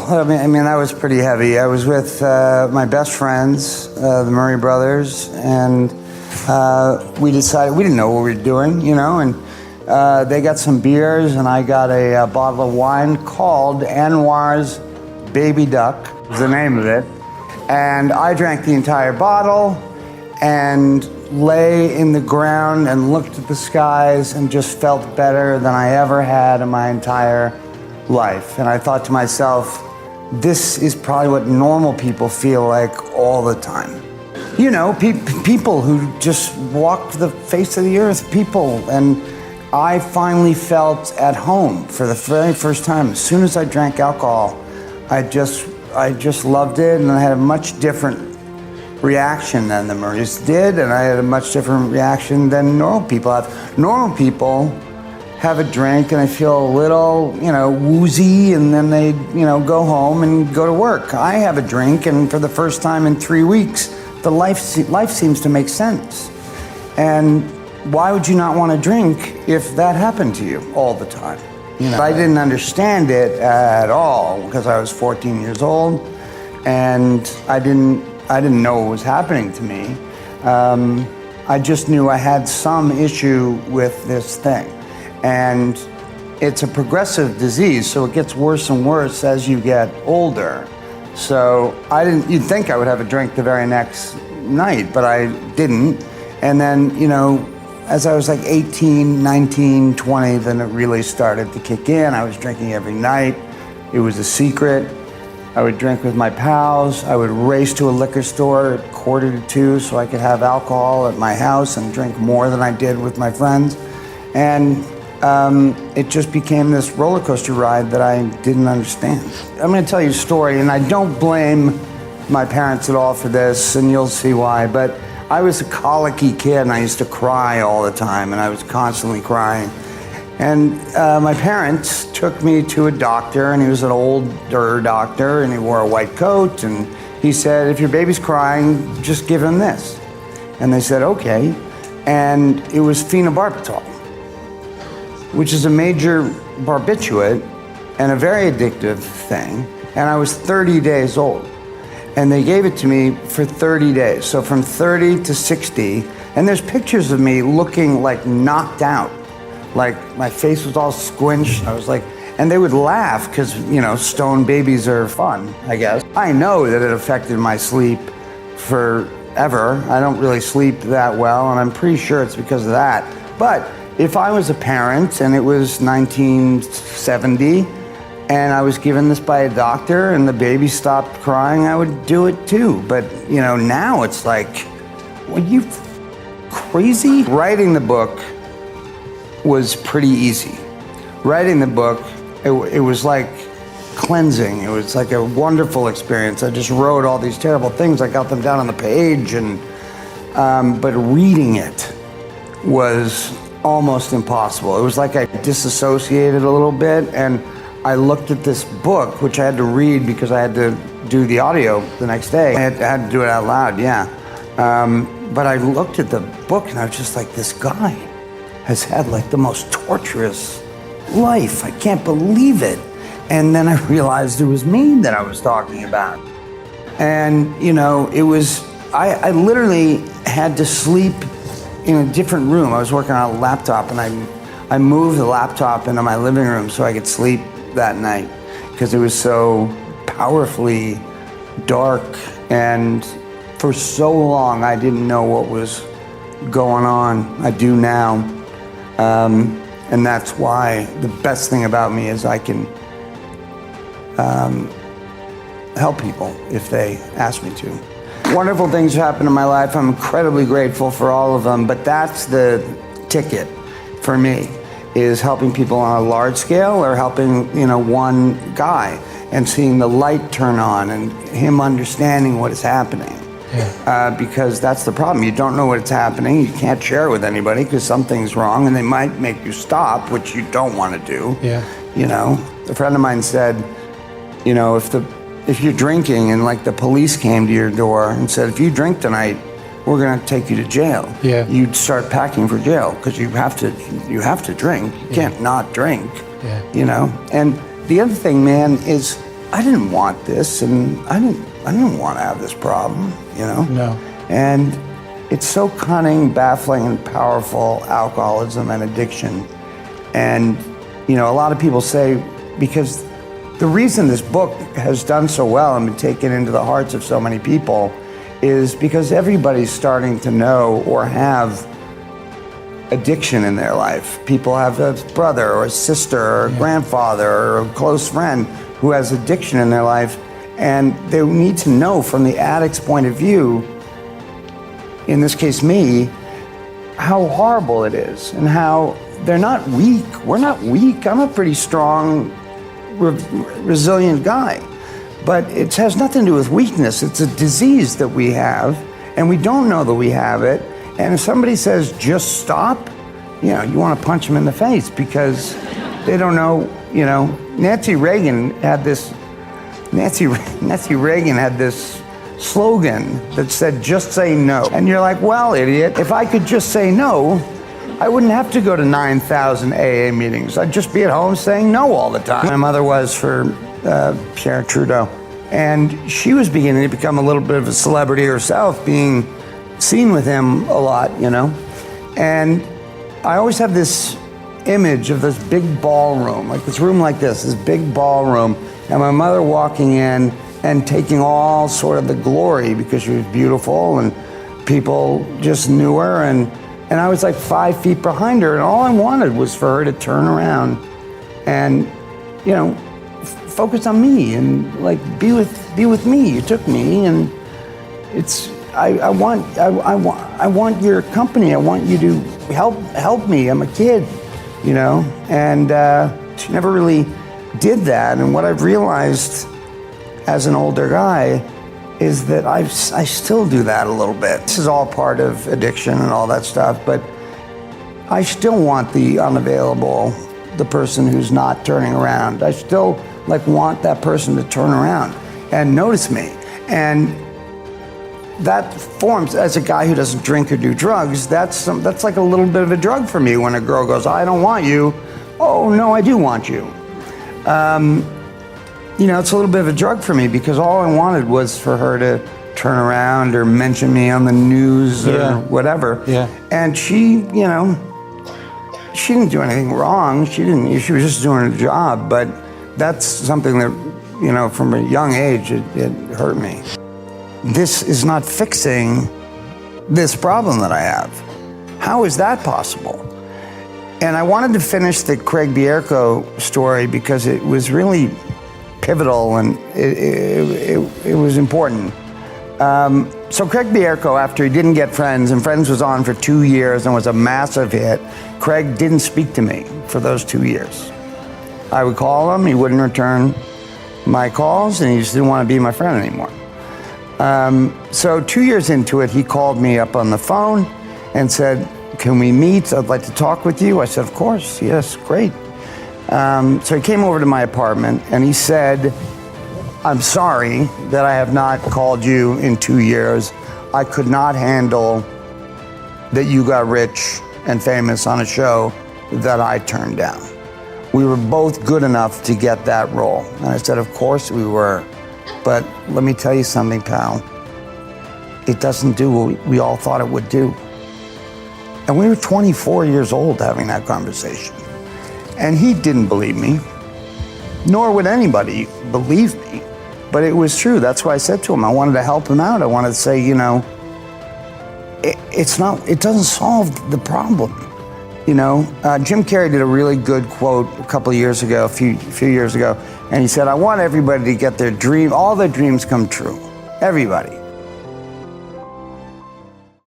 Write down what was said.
I mean, that was pretty heavy. I was with my best friends, the Murray brothers, and we decided, we didn't know what we were doing, you know, and they got some beers, and I got a bottle of wine called Anwar's Baby Duck, was the name of it. And I drank the entire bottle and lay in the ground and looked at the skies and just felt better than I ever had in my entire life. And I thought to myself, this is probably what normal people feel like all the time. You know, people who just walk the face of the earth, people. And I finally felt at home for the very first time. As soon as I drank alcohol, I just loved it, and I had a much different reaction than the Murrays did, and I had a much different reaction than normal people have. Normal people have a drink and they feel a little, you know, woozy, and then they, you know, go home and go to work. I have a drink, and for the first time in 3 weeks, the life seems to make sense. And why would you not want to drink if that happened to you all the time? You know, I didn't understand it at all because I was 14 years old, and I didn't know what was happening to me. I just knew I had some issue with this thing. And it's a progressive disease, so it gets worse and worse as you get older. So you'd think I would have a drink the very next night, but I didn't. And then, you know, as I was like 18, 19, 20, then it really started to kick in. I was drinking every night. It was a secret. I would drink with my pals. I would race to a liquor store at 1:45 so I could have alcohol at my house and drink more than I did with my friends. And it just became this roller coaster ride that I didn't understand. I'm gonna tell you a story, and I don't blame my parents at all for this, and you'll see why, but I was a colicky kid, and I used to cry all the time, and I was constantly crying. And my parents took me to a doctor, and he was an older doctor, and he wore a white coat, and he said, if your baby's crying, just give him this. And they said, okay. And it was phenobarbital, which is a major barbiturate and a very addictive thing. And I was 30 days old. And they gave it to me for 30 days. So from 30 to 60, and there's pictures of me looking like knocked out. Like my face was all squinched. I was like, and they would laugh because, you know, stone babies are fun, I guess. I know that it affected my sleep forever. I don't really sleep that well, and I'm pretty sure it's because of that. But if I was a parent and it was 1970 and I was given this by a doctor and the baby stopped crying, I would do it too. But, you know, now it's like, are you crazy? Writing the book was pretty easy. Writing the book, it was like cleansing. It was like a wonderful experience. I just wrote all these terrible things. I got them down on the page, and but reading it was almost impossible. It was like I disassociated a little bit, and I looked at this book, which I had to read because I had to do the audio the next day. I had to do it out loud, yeah. But I looked at the book, and I was just like, this guy has had like the most torturous life. I can't believe it. And then I realized it was me that I was talking about. And, you know, it was, I literally had to sleep in a different room. I was working on a laptop, and I moved the laptop into my living room so I could sleep that night because it was so powerfully dark. And for so long, I didn't know what was going on. I do now. And that's why the best thing about me is I can help people if they ask me to. Wonderful things happen in my life. I'm incredibly grateful for all of them, but that's the ticket for me, is helping people on a large scale or helping, you know, one guy and seeing the light turn on and him understanding what is happening. Yeah. Because that's the problem. You don't know what's happening. You can't share it with anybody because something's wrong, and they might make you stop, which you don't want to do. Yeah. You know, a friend of mine said, you know, if you're drinking and like the police came to your door and said, if you drink tonight, we're going to take you to jail. Yeah. You'd start packing for jail because you have to drink. You can't not drink. Yeah. You know. And the other thing, man, is I didn't want this, and I didn't want to have this problem, you know? No. And it's so cunning, baffling, and powerful, alcoholism and addiction. And, you know, a lot of people say, because the reason this book has done so well and been taken into the hearts of so many people is because everybody's starting to know or have addiction in their life. People have a brother or a sister or a grandfather or a close friend who has addiction in their life, and they need to know from the addict's point of view, in this case me, how horrible it is and how they're not weak. We're not weak. I'm a pretty strong, resilient guy. But it has nothing to do with weakness. It's a disease that we have, and we don't know that we have it. And if somebody says, just stop, you know, you want to punch them in the face because they don't know, you know. Nancy Reagan had this slogan that said, just say no. And you're like, well, idiot, if I could just say no, I wouldn't have to go to 9,000 AA meetings. I'd just be at home saying no all the time. My mother was for Pierre Trudeau. And she was beginning to become a little bit of a celebrity herself, being seen with him a lot, you know. And I always have this image of this big ballroom, like this room like this big ballroom, and my mother walking in and taking all sort of the glory because she was beautiful and people just knew her, and I was like 5 feet behind her, and all I wanted was for her to turn around and, you know, focus on me and like be with me. You took me, and it's I want your company. I want you to help me. I'm a kid, you know, and she never really did that. And what I've realized as an older guy is that I still do that a little bit. This is all part of addiction and all that stuff, but I still want the unavailable, the person who's not turning around. I still like want that person to turn around and notice me. And that forms, as a guy who doesn't drink or do drugs, that's like a little bit of a drug for me when a girl goes, I don't want you. Oh, no, I do want you. You know, it's a little bit of a drug for me because all I wanted was for her to turn around or mention me on the news or whatever. Yeah. And she, you know, she didn't do anything wrong. She was just doing her job. But that's something that, you know, from a young age, it hurt me. This is not fixing this problem that I have. How is that possible? And I wanted to finish the Craig Bierko story because it was really pivotal and it was important. So Craig Bierko, after he didn't get Friends, and Friends was on for 2 years and was a massive hit, Craig didn't speak to me for those 2 years. I would call him, he wouldn't return my calls, and he just didn't want to be my friend anymore. So 2 years into it, he called me up on the phone and said, can we meet? I'd like to talk with you. I said, of course, yes, great. So he came over to my apartment and he said, I'm sorry that I have not called you in 2 years. I could not handle that you got rich and famous on a show that I turned down. We were both good enough to get that role. And I said, of course we were. But let me tell you something, pal. It doesn't do what we all thought it would do. And we were 24 years old having that conversation. And he didn't believe me, nor would anybody believe me. But it was true. That's why I said to him, I wanted to help him out. I wanted to say, you know, it doesn't solve the problem. You know, Jim Carrey did a really good quote a couple of years ago, a few years ago, and he said, I want everybody to get their dream, all their dreams come true. Everybody.